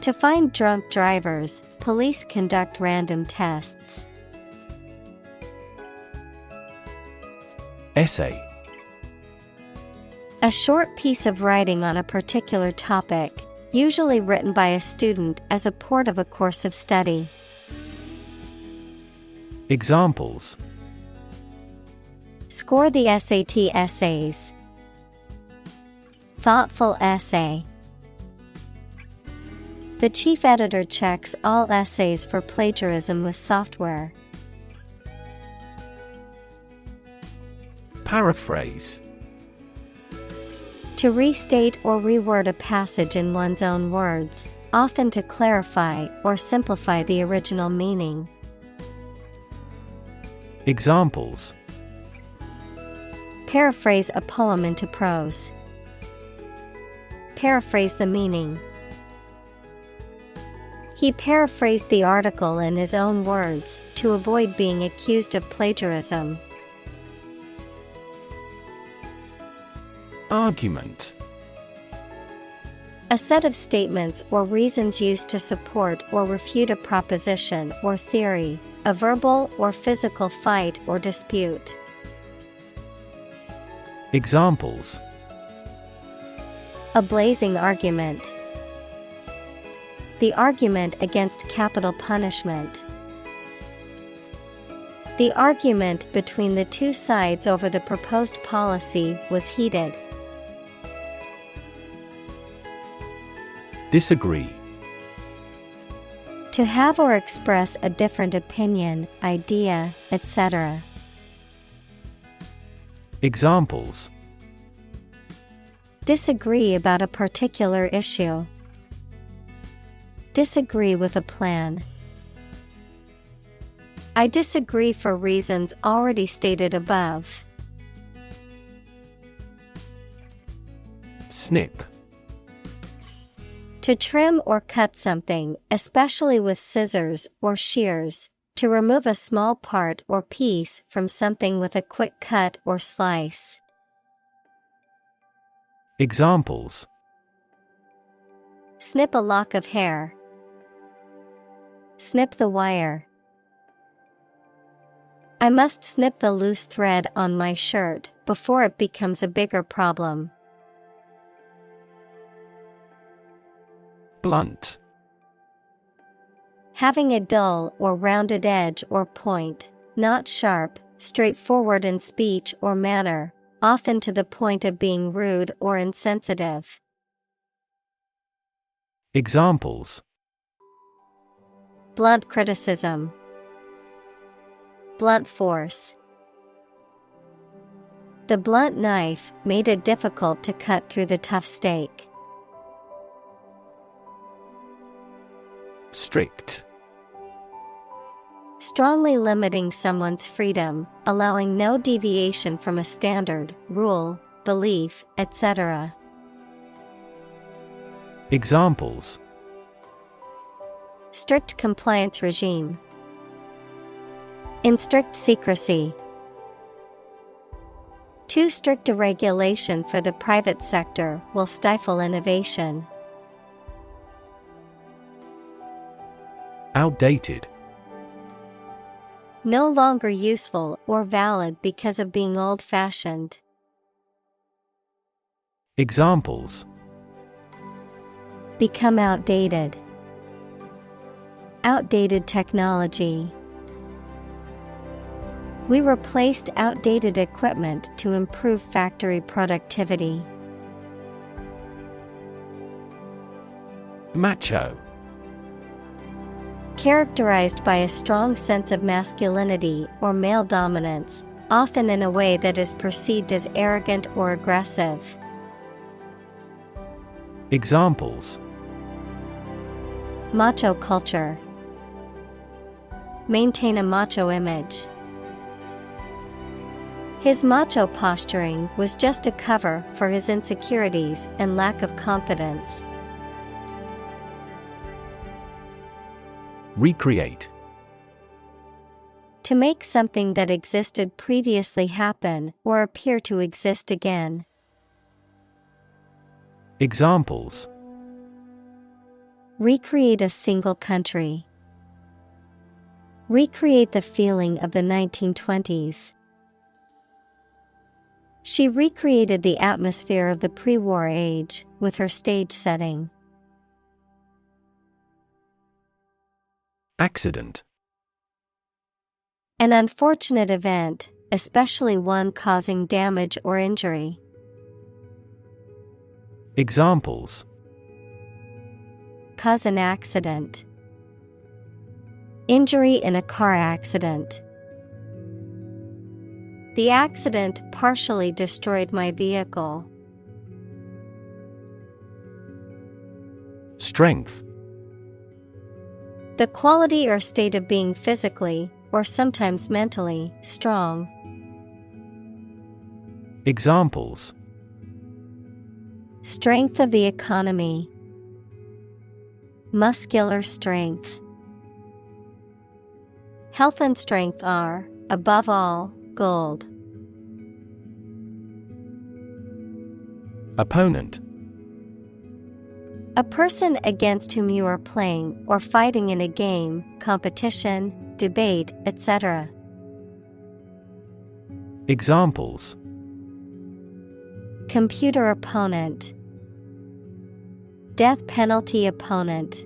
To find drunk drivers, police conduct random tests. Essay. A short piece of writing on a particular topic, usually written by a student as a part of a course of study. Examples: Score the SAT essays. Thoughtful essay. The chief editor checks all essays for plagiarism with software. Paraphrase. To restate or reword a passage in one's own words, often to clarify or simplify the original meaning. Examples: Paraphrase a poem into prose. Paraphrase the meaning. He paraphrased the article in his own words to avoid being accused of plagiarism. Argument. A set of statements or reasons used to support or refute a proposition or theory, a verbal or physical fight or dispute. Examples: A blazing argument. The argument against capital punishment. The argument between the two sides over the proposed policy was heated. Disagree. To have or express a different opinion, idea, etc. Examples: Disagree about a particular issue. Disagree with a plan. I disagree for reasons already stated above. Snip. To trim or cut something, especially with scissors or shears, to remove a small part or piece from something with a quick cut or slice. Examples: Snip a lock of hair. Snip the wire. I must snip the loose thread on my shirt before it becomes a bigger problem. Blunt. Having a dull or rounded edge or point, not sharp, straightforward in speech or manner, often to the point of being rude or insensitive. Examples: Blunt criticism. Blunt force. The blunt knife made it difficult to cut through the tough steak. Strict. Strongly limiting someone's freedom, allowing no deviation from a standard, rule, belief, etc. Examples: Strict compliance regime. In strict secrecy. Too strict a regulation for the private sector will stifle innovation. Outdated. No longer useful or valid because of being old-fashioned. Examples: Become outdated. Outdated technology. We replaced outdated equipment to improve factory productivity. Macho. Characterized by a strong sense of masculinity or male dominance, often in a way that is perceived as arrogant or aggressive. Examples: macho culture. Maintain a macho image. His macho posturing was just a cover for his insecurities and lack of confidence. Recreate. To make something that existed previously happen or appear to exist again. Examples: Recreate a single country. Recreate the feeling of the 1920s. She recreated the atmosphere of the pre-war age with her stage setting. Accident. An unfortunate event, especially one causing damage or injury. Examples: Cause an accident. Injury in a car accident. The accident partially destroyed my vehicle. Strength. The quality or state of being physically, or sometimes mentally, strong. Examples: Strength of the economy. Muscular strength. Health and strength are, above all, gold. Opponent. A person against whom you are playing or fighting in a game, competition, debate, etc. Examples: Computer opponent. Death penalty opponent.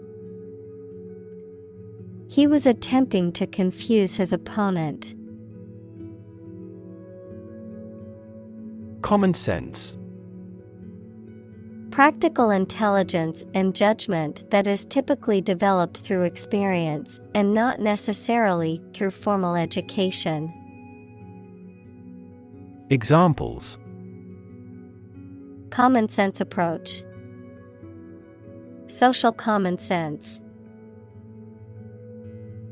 He was attempting to confuse his opponent. Common sense. Practical intelligence and judgment that is typically developed through experience and not necessarily through formal education. Examples: Common sense approach. Social common sense.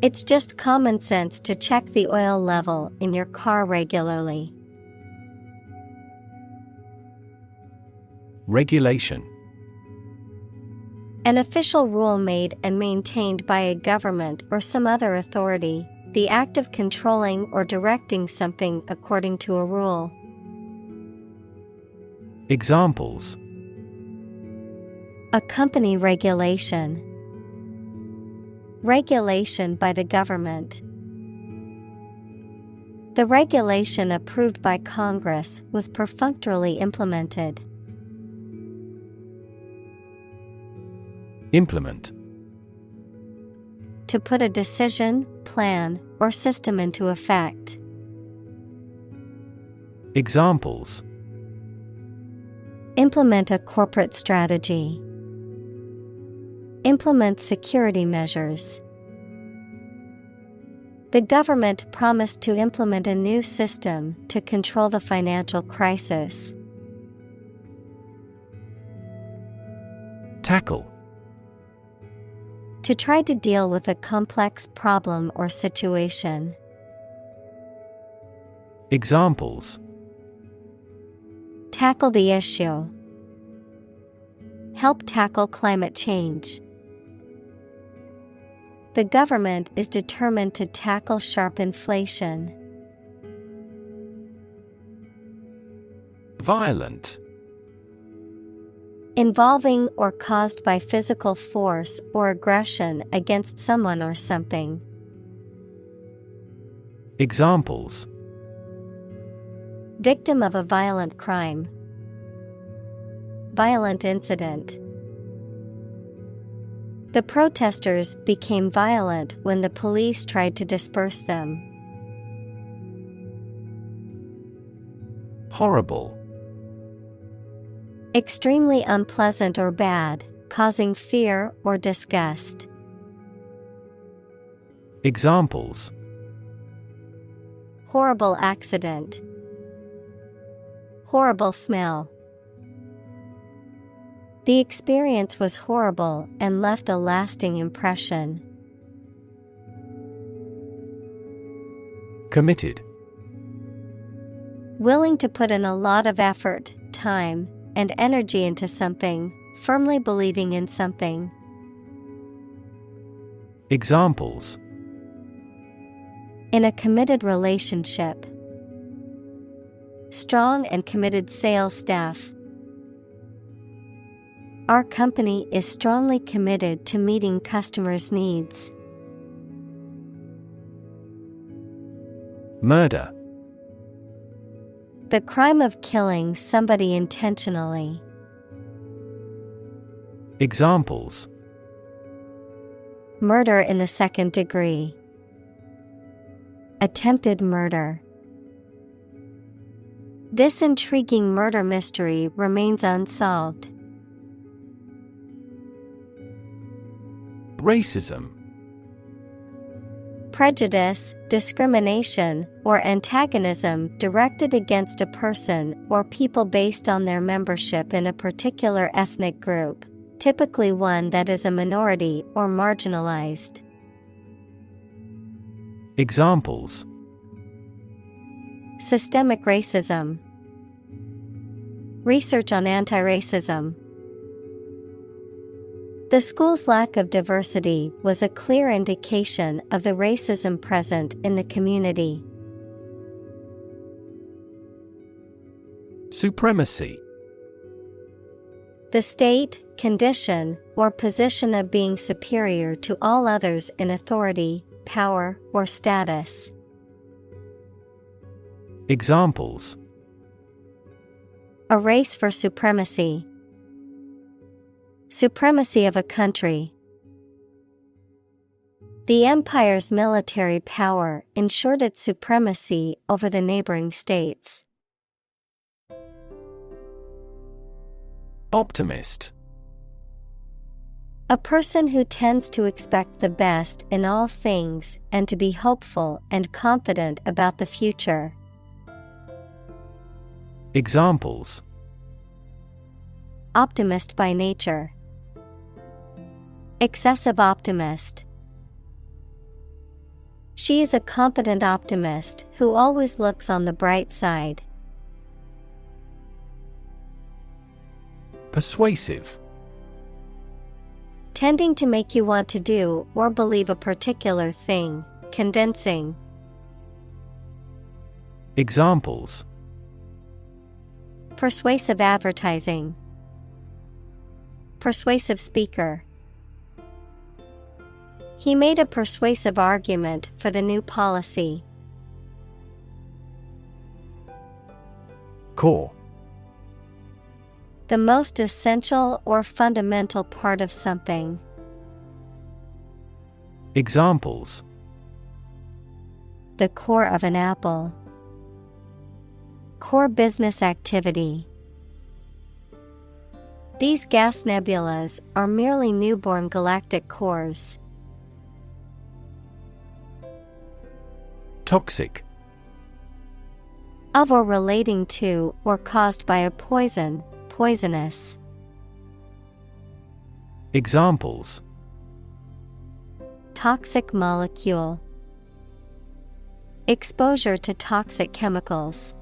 It's just common sense to check the oil level in your car regularly. Regulation. An official rule made and maintained by a government or some other authority, the act of controlling or directing something according to a rule. Examples: A company regulation. Regulation by the government. The regulation approved by Congress was perfunctorily implemented. Implement. To put a decision, plan, or system into effect. Examples: Implement a corporate strategy. Implement security measures. The government promised to implement a new system to control the financial crisis. Tackle. To try to deal with a complex problem or situation. Examples: Tackle the issue. Help tackle climate change. The government is determined to tackle sharp inflation. Violent. Involving or caused by physical force or aggression against someone or something. Examples: Victim of a violent crime. Violent incident. The protesters became violent when the police tried to disperse them. Horrible. Extremely unpleasant or bad, causing fear or disgust. Examples: Horrible accident. Horrible smell. The experience was horrible and left a lasting impression. Committed. Willing to put in a lot of effort, time, and energy into something, firmly believing in something. Examples: In a committed relationship. Strong and committed sales staff. Our company is strongly committed to meeting customers' needs. Murder. The crime of killing somebody intentionally. Examples: Murder in the second degree. Attempted murder. This intriguing murder mystery remains unsolved. Racism. Prejudice, discrimination, or antagonism directed against a person or people based on their membership in a particular ethnic group, typically one that is a minority or marginalized. Examples: Systemic racism. Research on anti-racism. The school's lack of diversity was a clear indication of the racism present in the community. Supremacy. The state, condition, or position of being superior to all others in authority, power, or status. Examples: A race for supremacy. Supremacy of a country. The empire's military power ensured its supremacy over the neighboring states. Optimist. A person who tends to expect the best in all things and to be hopeful and confident about the future. Examples: Optimist by nature. Excessive optimist. She is a confident optimist who always looks on the bright side. Persuasive. Tending to make you want to do or believe a particular thing, convincing. Examples: Persuasive advertising. Persuasive speaker. He made a persuasive argument for the new policy. Core. The most essential or fundamental part of something. Examples: The core of an apple. Core business activity. These gas nebulas are merely newborn galactic cores. Toxic. Of or relating to or caused by a poison, poisonous. Examples: Toxic molecule. Exposure to toxic chemicals.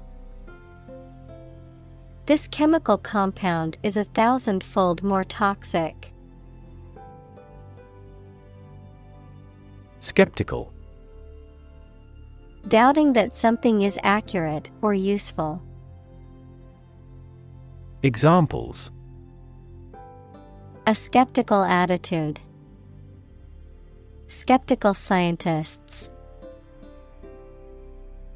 This chemical compound is 1,000-fold more toxic. Skeptical. Doubting that something is accurate or useful. Examples: A skeptical attitude. Skeptical scientists.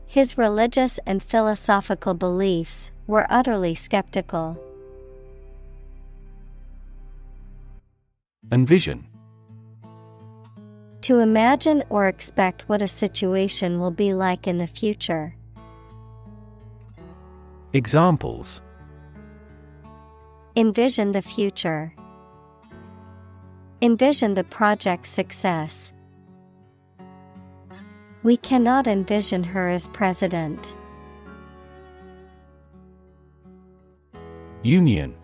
His religious and philosophical beliefs were utterly skeptical. Envision. To imagine or expect what a situation will be like in the future. Examples: Envision the future. Envision the project's success. We cannot envision her as president. Union.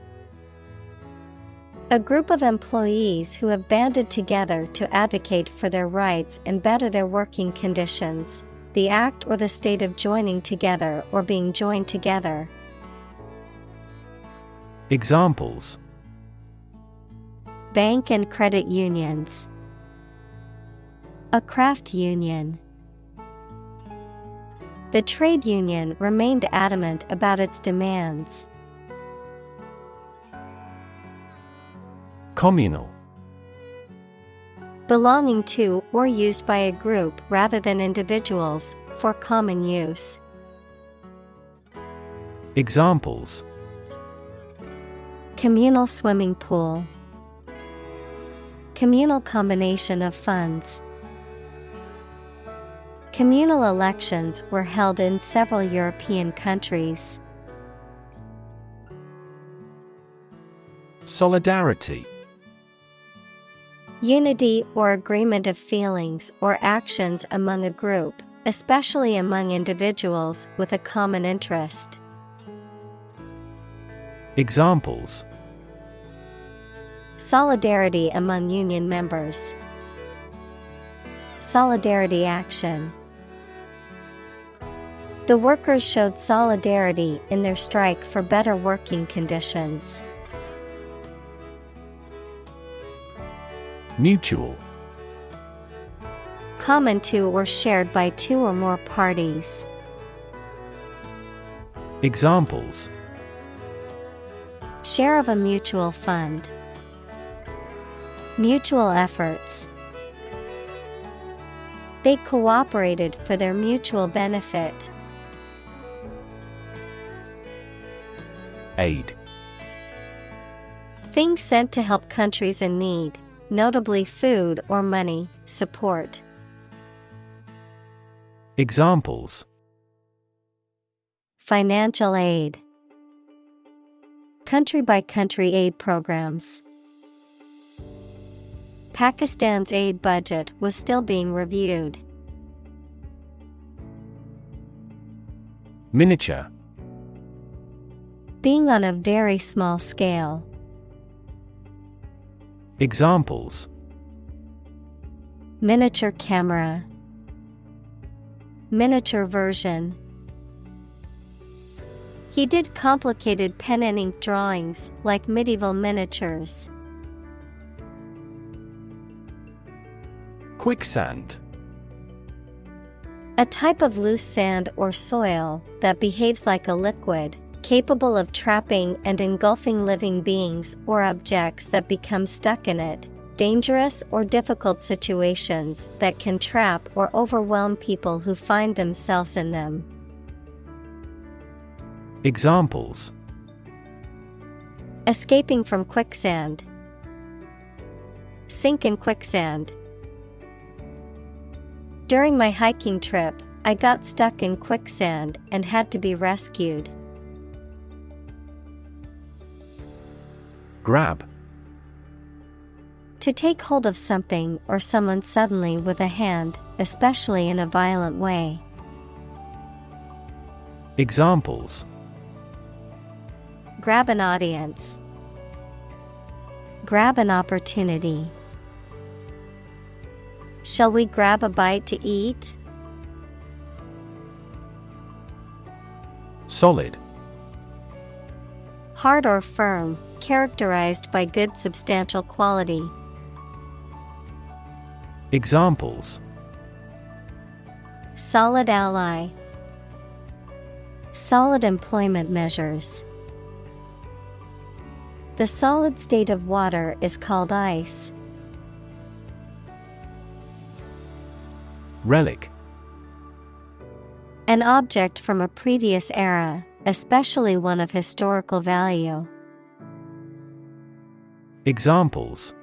A group of employees who have banded together to advocate for their rights and better their working conditions. The act or the state of joining together or being joined together. Examples: Bank and credit unions. A craft union. The trade union remained adamant about its demands. Communal. Belonging to or used by a group rather than individuals, for common use. Examples: Communal swimming pool. Communal combination of funds. Communal elections were held in several European countries. Solidarity. Unity or agreement of feelings or actions among a group, especially among individuals with a common interest. Examples: Solidarity among union members. Solidarity action. The workers showed solidarity in their strike for better working conditions. Mutual. Common to or shared by two or more parties. Examples: Share of a mutual fund. Mutual efforts. They cooperated for their mutual benefit. Aid. Things sent to help countries in need, notably food or money, support. Examples: Financial aid. Country-by-country aid programs. Pakistan's aid budget was still being reviewed. Miniature. Being on a very small scale. Examples: Miniature camera. Miniature version. He did complicated pen and ink drawings like medieval miniatures. Quicksand. A type of loose sand or soil that behaves like a liquid, capable of trapping and engulfing living beings or objects that become stuck in it. Dangerous or difficult situations that can trap or overwhelm people who find themselves in them. Examples: Escaping from quicksand. Sink in quicksand. During my hiking trip, I got stuck in quicksand and had to be rescued. Grab. To take hold of something or someone suddenly with a hand, especially in a violent way. Examples: Grab an audience. Grab an opportunity. Shall we grab a bite to eat? Solid. Hard or firm, characterized by good substantial quality. Examples: Solid ally. Solid employment measures. The solid state of water is called ice. Relic. An object from a previous era, especially one of historical value. Examples: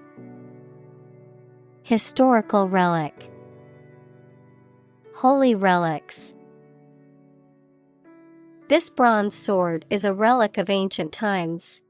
Historical relic. Holy relics. This bronze sword is a relic of ancient times.